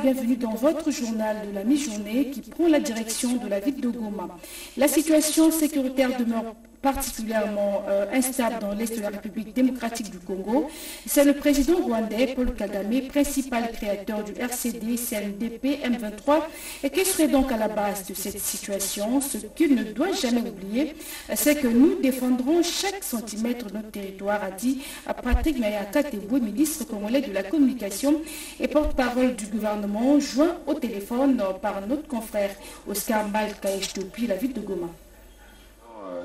bienvenue dans votre journal de la mi-journée qui prend la direction de la ville de Goma. La situation sécuritaire demeure particulièrement instable dans l'est de la République démocratique du Congo. C'est le président rwandais Paul Kagame, principal créateur du RCD, CNDP, M23, et qui serait donc à la base de cette situation. Ce qu'il ne doit jamais oublier, c'est que nous défendrons chaque centimètre de notre territoire, a dit Patrick Mayaka Teboué, ministre congolais de la communication et porte-parole du gouvernement, joint au téléphone par notre confrère Oscar Malkaïch depuis la ville de Goma.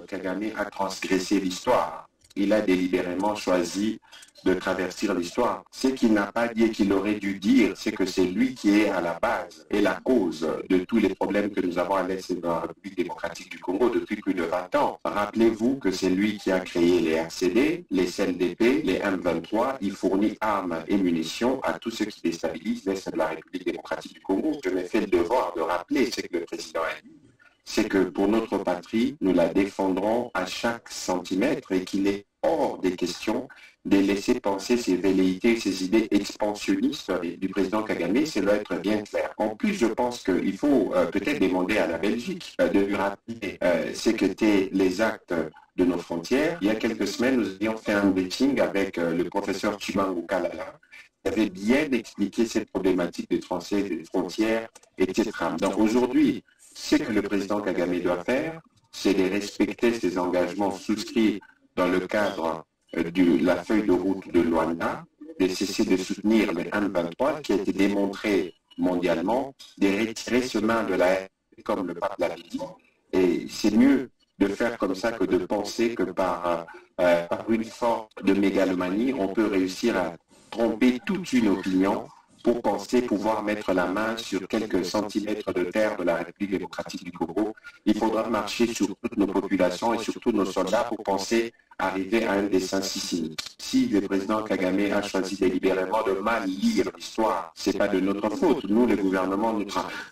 Kagame a transgressé l'histoire. Il a délibérément choisi de traverser l'histoire. Ce qu'il n'a pas dit et qu'il aurait dû dire, c'est que c'est lui qui est à la base et la cause de tous les problèmes que nous avons à l'Est de la République démocratique du Congo depuis plus de 20 ans. Rappelez-vous que c'est lui qui a créé les RCD, les CNDP, les M23. Il fournit armes et munitions à tous ceux qui déstabilisent l'Est de la République démocratique du Congo. Je m'ai fait le devoir de rappeler ce que le président a dit. C'est que pour notre patrie, nous la défendrons à chaque centimètre et qu'il est hors des questions de laisser penser ces velléités, ces idées expansionnistes du président Kagame, c'est doit être bien clair. En plus, je pense qu'il faut peut-être demander à la Belgique de lui rappeler ce qu'étaient les actes de nos frontières. Il y a quelques semaines, nous avions fait un meeting avec le professeur Chimangu Kalala, qui avait bien expliqué cette problématique des frontières, etc. Donc aujourd'hui, ce que le président Kagame doit faire, c'est de respecter ses engagements souscrits dans le cadre de la feuille de route de Luanda, de cesser de soutenir le M23 qui a été démontré mondialement, de retirer ce main de la haine comme le pape l'avait dit. Et c'est mieux de faire comme ça que de penser que par une forme de mégalomanie, on peut réussir à tromper toute une opinion pour penser pouvoir mettre la main sur quelques centimètres de terre de la République démocratique du Congo. Il faudra marcher sur toutes nos populations et sur tous nos soldats pour penser arriver à un dessein si cynique. Si le président Kagame a choisi délibérément de mal lire l'histoire, ce n'est pas de notre faute. Nous, le gouvernement,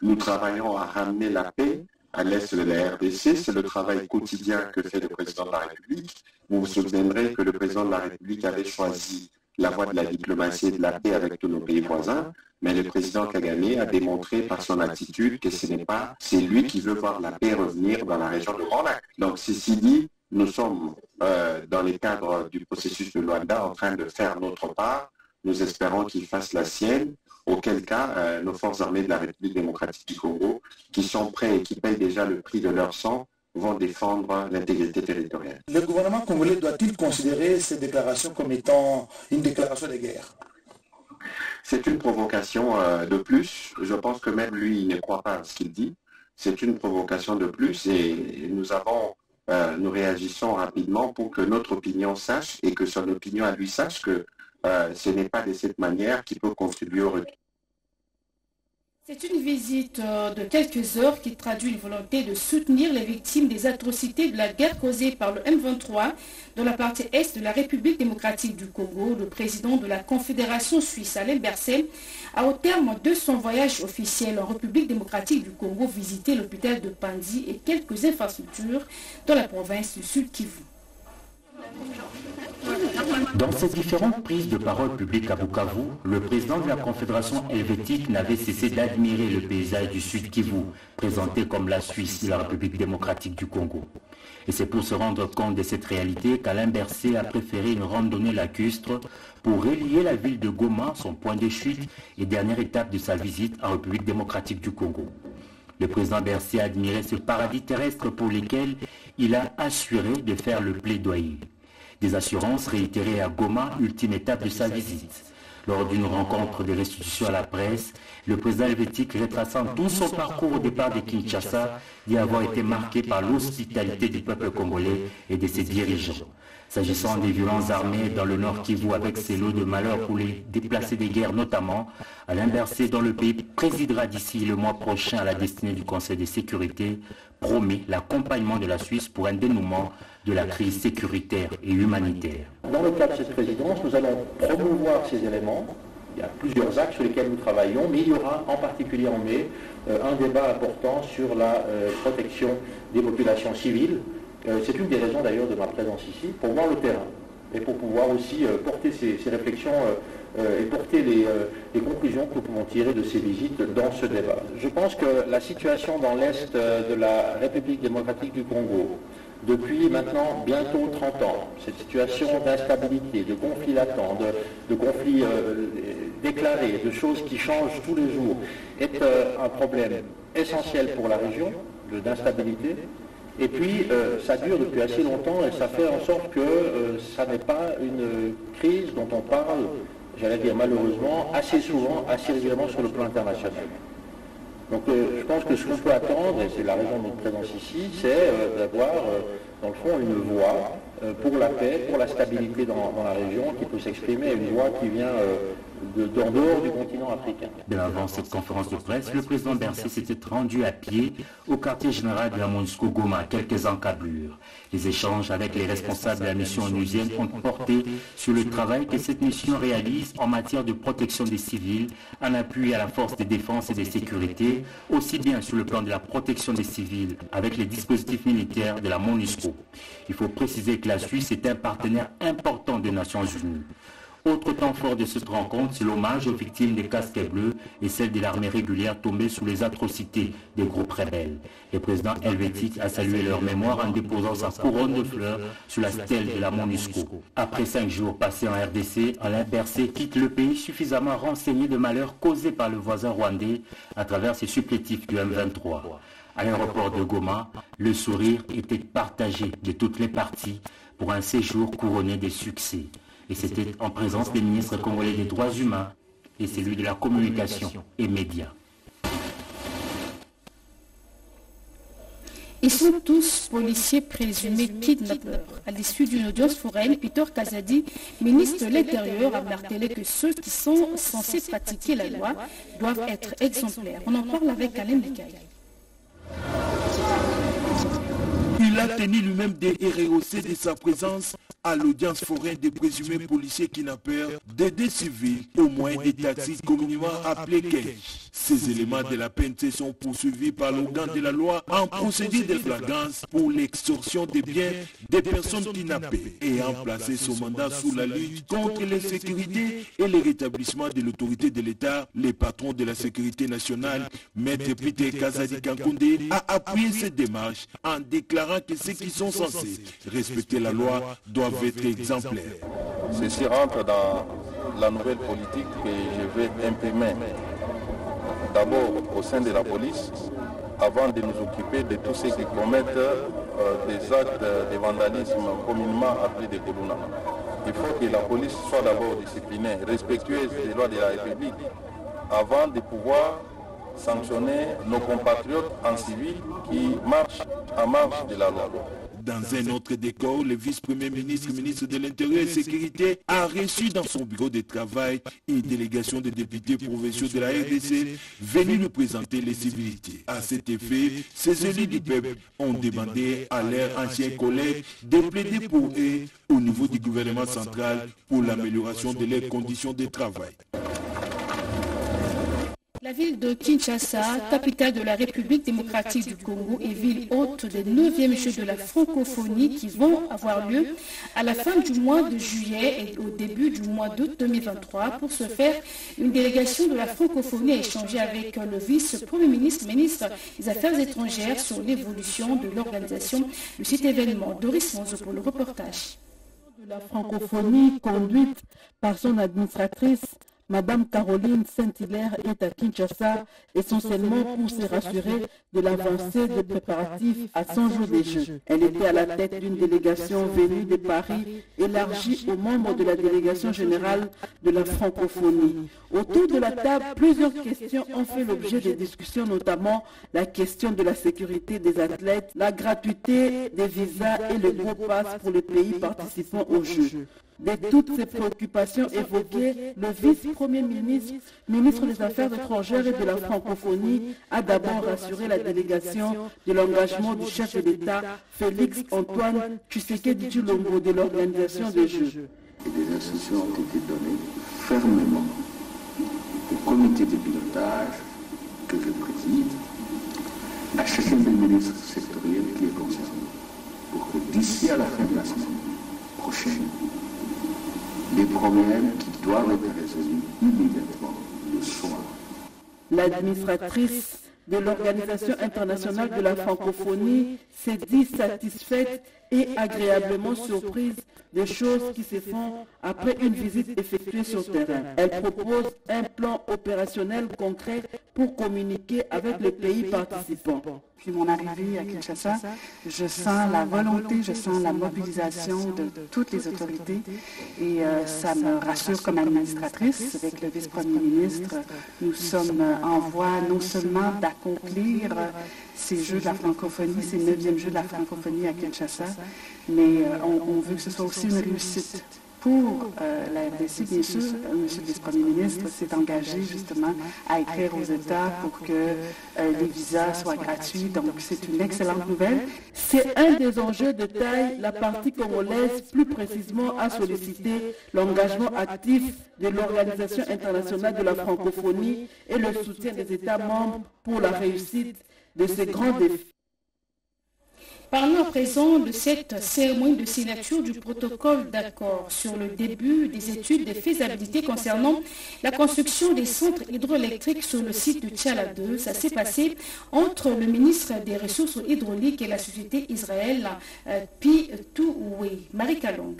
nous travaillons à ramener la paix à l'est de la RDC. C'est le travail quotidien que fait le président de la République. Vous vous souviendrez que le président de la République avait choisi la voie de la diplomatie et de la paix avec tous nos pays voisins, mais le président Kagame a démontré par son attitude que c'est lui qui veut voir la paix revenir dans la région de Grand Lac. Donc ceci dit, nous sommes dans le cadre du processus de Luanda en train de faire notre part. Nous espérons qu'il fasse la sienne, auquel cas nos forces armées de la République démocratique du Congo, qui sont prêts et qui payent déjà le prix de leur sang, vont défendre l'intégrité territoriale. Le gouvernement congolais doit-il considérer ces déclarations comme étant une déclaration de guerre? C'est une provocation de plus. Je pense que même lui, il ne croit pas à ce qu'il dit. C'est une provocation de plus et nous réagissons rapidement pour que notre opinion sache et que son opinion à lui sache que ce n'est pas de cette manière qu'il peut contribuer au retour. C'est une visite de quelques heures qui traduit une volonté de soutenir les victimes des atrocités de la guerre causée par le M23 dans la partie est de la République démocratique du Congo. Le président de la Confédération suisse, Alain Berset, a au terme de son voyage officiel en République démocratique du Congo visité l'hôpital de Panzi et quelques infrastructures dans la province du Sud Kivu. Dans ses différentes prises de parole publiques à Bukavu, le président de la Confédération helvétique n'avait cessé d'admirer le paysage du Sud Kivu, présenté comme la Suisse de la République démocratique du Congo. Et c'est pour se rendre compte de cette réalité qu'Alain Berset a préféré une randonnée lacustre pour relier la ville de Goma, son point de chute et dernière étape de sa visite en République démocratique du Congo. Le président Berset a admiré ce paradis terrestre pour lequel il a assuré de faire le plaidoyer. Des assurances réitérées à Goma, ultime étape de sa visite. Lors d'une rencontre de restitution à la presse, le président helvétique, retraçant tout son parcours au départ de Kinshasa, dit avoir été marqué par l'hospitalité du peuple congolais et de ses dirigeants. S'agissant des violences armées dans le Nord Kivu avec ses lots de malheurs pour les déplacés des guerres notamment, Alain Berset, dont le pays présidera d'ici le mois prochain à la destinée du Conseil de sécurité, promet l'accompagnement de la Suisse pour un dénouement de la crise sécuritaire et humanitaire. Dans le cadre de cette présidence, nous allons promouvoir ces éléments. Il y a plusieurs axes sur lesquels nous travaillons, mais il y aura en particulier en mai un débat important sur la protection des populations civiles. C'est une des raisons d'ailleurs de ma présence ici, pour voir le terrain et pour pouvoir aussi porter ces réflexions et porter les conclusions que nous pouvons tirer de ces visites dans ce débat. Je pense que la situation dans l'Est de la République démocratique du Congo, depuis maintenant bientôt 30 ans, cette situation d'instabilité, de conflits latents, de conflits déclarés, de choses qui changent tous les jours, est un problème essentiel pour la région, d'instabilité. Et puis, ça dure depuis assez longtemps et ça fait en sorte que ça n'est pas une crise dont on parle, j'allais dire malheureusement, assez souvent, assez régulièrement sur le plan international. Donc je pense que ce qu'on peut attendre, et c'est la raison de notre présence ici, c'est d'avoir dans le fond une voix pour la paix, pour la stabilité dans la région, qui peut s'exprimer, une voix qui vient d'en dehors du continent africain. Bien avant cette conférence de presse, le président Bercé s'était rendu à pied au quartier général de la MONUSCO Goma, à quelques encablures. Les échanges avec les responsables de la mission onusienne ont porté sur le travail que cette mission réalise en matière de protection des civils, en appui à la force de défense et de sécurité, aussi bien sur le plan de la protection des civils avec les dispositifs militaires de la MONUSCO. Il faut préciser que la Suisse est un partenaire important des Nations Unies. Autre temps fort de cette rencontre, c'est l'hommage aux victimes des casques bleus et celles de l'armée régulière tombées sous les atrocités des groupes rebelles. Le président helvétique a salué leur mémoire en déposant sa couronne de fleurs sur la stèle de la MONUSCO. Après 5 jours passés en RDC, Alain Bercé quitte le pays suffisamment renseigné de malheurs causés par le voisin rwandais à travers ses supplétifs du M23. À l'aéroport de Goma, le sourire était partagé de toutes les parties pour un séjour couronné de succès. Et c'était en présence des ministres congolais des droits humains et celui de la communication et médias. Ils sont tous policiers présumés kidnappeurs. À l'issue d'une audience foraine, Peter Kazadi, ministre de l'Intérieur, a martelé que ceux qui sont censés pratiquer la loi doivent être exemplaires. On en parle avec Alain Likaï. Il a tenu lui-même de rehausser de sa présence à l'audience foraine des présumés policiers kidnappeurs des civils au moyen des taxis communément appelés cash. Ces éléments de la PNC sont poursuivis par l'organe de la loi en procédure de flagrance pour l'extorsion des biens des personnes kidnappées et ayant placé son mandat sous la lutte contre l'insécurité et le rétablissement de l'autorité de l'État. Le patron de la sécurité nationale, Maître Peter Kazadi Kankonde, a appuyé cette démarche en déclarant que ceux qui sont censés respecter la loi doivent être exemplaires. Ceci rentre dans la nouvelle politique que je vais imprimer d'abord au sein de la police avant de nous occuper de tous ceux qui commettent des actes de vandalisme communément appelés des Koluna. Il faut que la police soit d'abord disciplinée, respectueuse des lois de la République avant de pouvoir sanctionner nos compatriotes en civil qui marchent en marge de la loi. Dans un autre décor, le vice-premier ministre, ministre de l'Intérieur et de la Sécurité, a reçu dans son bureau de travail une délégation de députés provinciaux de la RDC venus lui présenter les civilités. À cet effet, ces élus du peuple ont demandé à leurs anciens collègues de plaider pour eux au niveau du gouvernement central pour l'amélioration de leurs conditions de travail. La ville de Kinshasa, capitale de la République démocratique du Congo et ville hôte des 9e Jeux de la francophonie qui vont avoir lieu à la fin du mois de juillet et au début du mois d'août 2023. Pour ce faire, une délégation de la francophonie a échangé avec le vice-premier ministre, ministre des Affaires étrangères sur l'évolution de l'organisation de cet événement. Doris Monzo pour le reportage. De la francophonie conduite par son administratrice, Madame Caroline Saint-Hilaire est à Kinshasa essentiellement pour se rassurer de l'avancée des préparatifs à 100 jours des Jeux. Elle était à la tête d'une délégation venue de Paris élargie aux membres de la délégation générale de la francophonie. Autour de la table, plusieurs questions ont fait l'objet de discussions, notamment la question de la sécurité des athlètes, la gratuité des visas et le gros pass pour les pays participant aux Jeux. De toutes ces préoccupations évoquées, le vice-premier ministre, ministre des Affaires étrangères et de la francophonie, a d'abord rassuré la délégation de l'engagement du chef de l'État, Félix Antoine Tshisekedi Tshilombo, de l'organisation des Jeux. Des instructions ont été données fermement au comité de pilotage que je préside, à chacun des ministres sectoriels qui est concerné, pour que d'ici à la fin de la semaine prochaine, les problèmes qui doivent être résolus immédiatement le soir. L'administratrice de l'Organisation internationale de la francophonie s'est dit satisfaite et agréablement surprise des choses qui se font après une visite effectuée sur terrain. Elle propose un plan opérationnel concret pour communiquer avec les pays participants. Depuis mon arrivée à Kinshasa, je sens la volonté, je sens la mobilisation de toutes les autorités et ça me rassure comme administratrice. Avec le vice-premier ministre, nous sommes en voie non seulement d'accomplir ces Jeux de la francophonie, ces 9e Jeux de la francophonie à Kinshasa, mais on veut que ce soit aussi une réussite. Pour la RDC, bien sûr, M. le vice-premier ministre s'est engagé justement à écrire aux États pour que les visas soient gratuits. Donc, c'est une excellente nouvelle. C'est un des enjeux de taille. La partie congolaise, plus précisément, a sollicité l'engagement actif de l'Organisation internationale de la francophonie et le soutien des États membres pour la réussite de ces grands défis. Parlons à présent de cette cérémonie de signature du protocole d'accord sur le début des études de faisabilité concernant la construction des centres hydroélectriques sur le site de Tchala 2. Ça s'est passé entre le ministre des Ressources hydrauliques et la société Israël P2Way. Marie Kalong.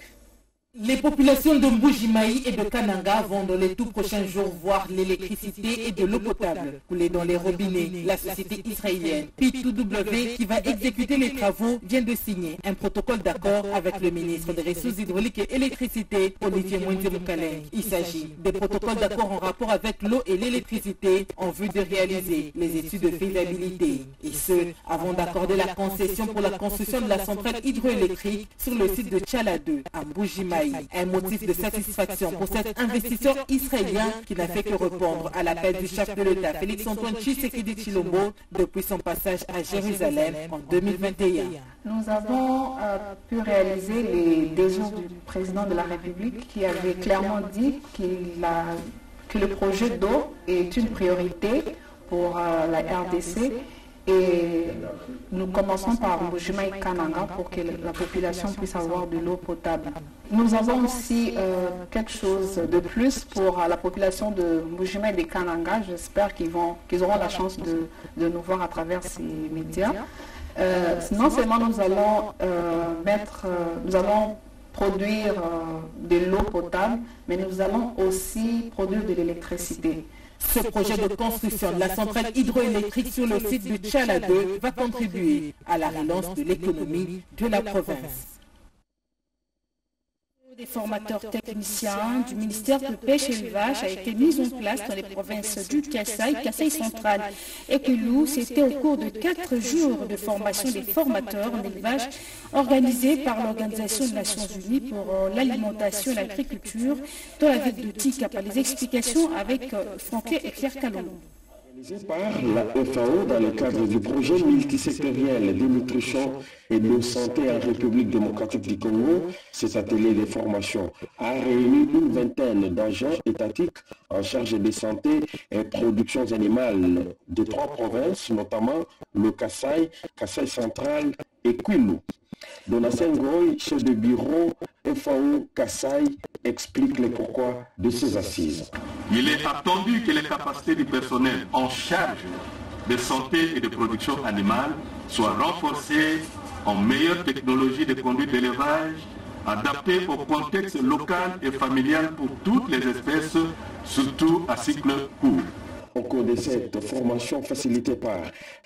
Les populations de Mbujimaï et de Kananga vont dans les tout prochains jours voir l'électricité et de l'eau potable couler dans les robinets. La société israélienne P2W qui va exécuter les travaux vient de signer un protocole d'accord avec le ministre des Ressources hydrauliques et électricité, Olivier Mwenze-Moukaleng. Il s'agit des protocoles d'accord en rapport avec l'eau et l'électricité en vue de réaliser les études de faisabilité. Et ce, avant d'accorder la concession pour la construction de la centrale hydroélectrique sur le site de Tchala 2 à Mbujimaï. Un motif de satisfaction pour cet investisseur israélien qui n'a fait que répondre à l'appel du chef de l'État Félix-Antoine Tshisekedi Tshilombo depuis son passage à Jérusalem en 2021. Nous avons pu réaliser les désirs du président de la République qui avait clairement dit que le projet d'eau est une priorité pour la RDC. Et nous commençons par Mbujimaï Kananga pour que la population puisse avoir de l'eau potable. Nous avons aussi quelque chose de plus pour la population de Mbujimaï et de Kananga. J'espère qu'ils auront la chance de nous voir à travers ces médias. Non seulement nous allons produire de l'eau potable, mais nous allons aussi produire de l'électricité. Ce projet de construction de la centrale hydroélectrique sur le site de Tchala 2 va contribuer à la relance de l'économie de la province. Des formateurs techniciens du ministère de Pêche et Élevage a été mis en place dans les provinces du Kasaï, Kasaï central et Kulou. C'était au cours de 4 jours de formation des formateurs en élevage organisés par l'Organisation des Nations Unies pour l'alimentation et l'agriculture dans la ville de Tikapa. Les explications avec Franquet et Pierre Calombo. Par la FAO dans le cadre du projet multisectoriel de nutrition et de santé en République démocratique du Congo, cet atelier de formation a réuni une vingtaine d'agents étatiques en charge de santé et production animale de 3 provinces, notamment le Kasaï, Kasaï central et Kwilu. Donatien Goy, chef de bureau FAO Kasaï, explique le pourquoi de ces assises. Il est attendu que les capacités du personnel en charge de santé et de production animale soient renforcées en meilleure technologie de conduite d'élevage, adaptée au contexte local et familial pour toutes les espèces, surtout à cycle court. Au cours de cette formation facilitée par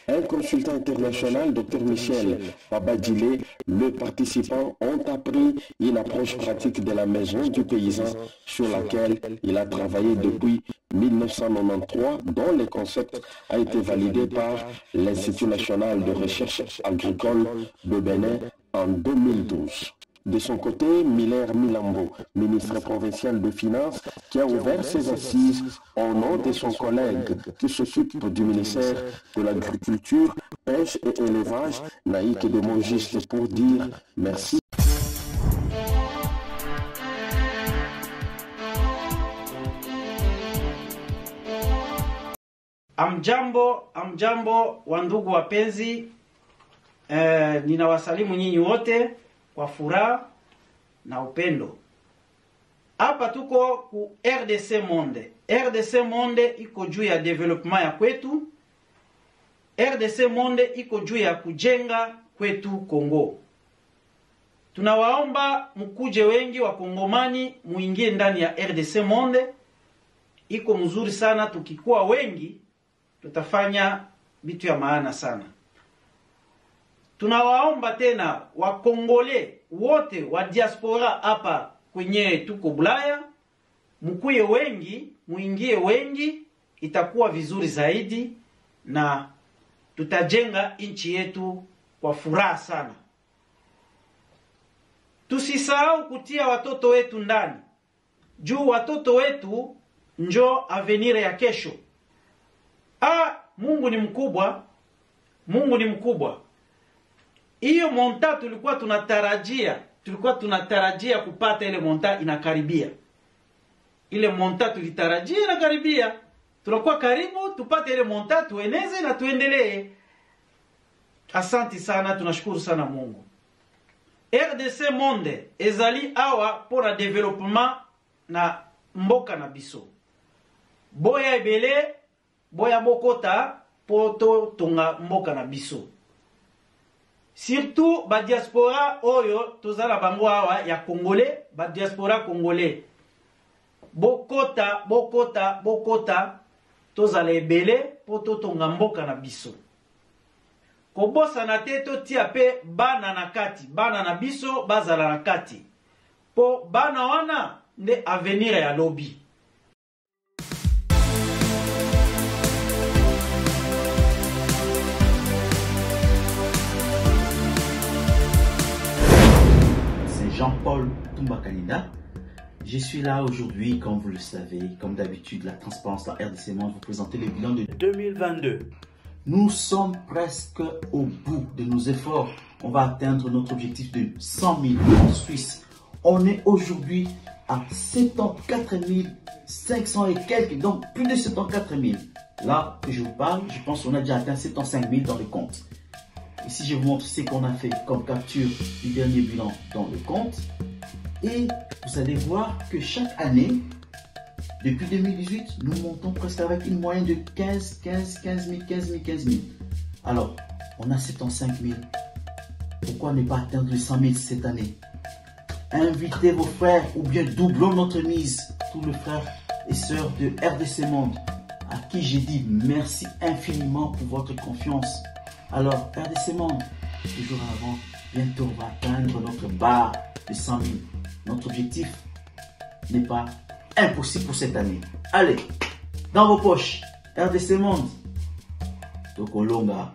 un consultant international, Dr Michel Babadile, les participants ont appris une approche pratique de la maison du paysan sur laquelle il a travaillé depuis 1993, dont le concept a été validé par l'Institut national de recherche agricole de Bénin en 2012. De son côté, Miller Milambo, ministre provincial de Finances, qui a ouvert ses assises au nom de son collègue qui s'occupe du ministère de l'Agriculture, Pêche et Élevage, Naïk de Mongiste, pour dire merci. Amjambo wa ndugu wapenzi, ninawasalimu nyinyi wote kwa furaha na upendo. Hapa tuko ku RDC Monde. RDC Monde iko juu ya development ya kwetu. RDC Monde iko juu ya kujenga kwetu Kongo. Tunawaomba mkuje wengi wa Kongomani muingie ndani ya RDC Monde. Iko mzuri sana, tukikuwa wengi tutafanya vitu ya maana sana. Tunawaomba tena Wakongole wote wa diaspora hapa kwenye tuko Bulaya, mkuye wengi, muingie wengi, itakuwa vizuri zaidi na tutajenga nchi yetu kwa furaha sana. Tusisahau kutia watoto wetu ndani. Juu watoto wetu njo avenir ya kesho. Mungu ni mkubwa. Mungu ni mkubwa. Hiyo monta tulikuwa tunatarajia kupata, ile monta inakaribia. Ile monta tulitarajia inakaribia. Tunakuwa karibu tupate ile monta, tueneze na tuendelee. Asante sana, tunashukuru sana Mungu. RDC Monde ezali awa pour développement na mboka na biso. Boya ebele, boya bokota poto tonga mboka na biso. Surtout ba diaspora oyo tozala bango awa ya Congolais, ba diaspora congolais. Bokota tozala ebele poto tonga mboka na biso. Kobosa na teto tia pe bana na kati, bana na biso bazala na kati. Po bana wana nde avenir ya lobby. C'est Jean-Paul Toumba-Kanida. Je suis là aujourd'hui, comme vous le savez, comme d'habitude, la transparence, la RDC Monde, vous présenter le bilan de 2022. Nous sommes presque au bout de nos efforts. On va atteindre notre objectif de 100 000 en Suisse. On est aujourd'hui à 74 500 et quelques, donc plus de 74 000. Là que je vous parle, je pense qu'on a déjà atteint 75 000 dans le compte. Ici, je vous montre ce qu'on a fait comme capture du dernier bilan dans le compte. Et vous allez voir que chaque année, depuis 2018, nous montons presque avec une moyenne de 15 000. Alors, on a 75 000. Pourquoi ne pas atteindre les 100 000 cette année? Invitez vos frères ou bien doublons notre mise. Tous les frères et sœurs de RDC Monde, à qui j'ai dit merci infiniment pour votre confiance. Alors, RDC Monde, toujours avant, bientôt on va atteindre notre barre de 100 000. Notre objectif n'est pas impossible pour cette année. Allez, dans vos poches, RDC Monde, Tokolonga.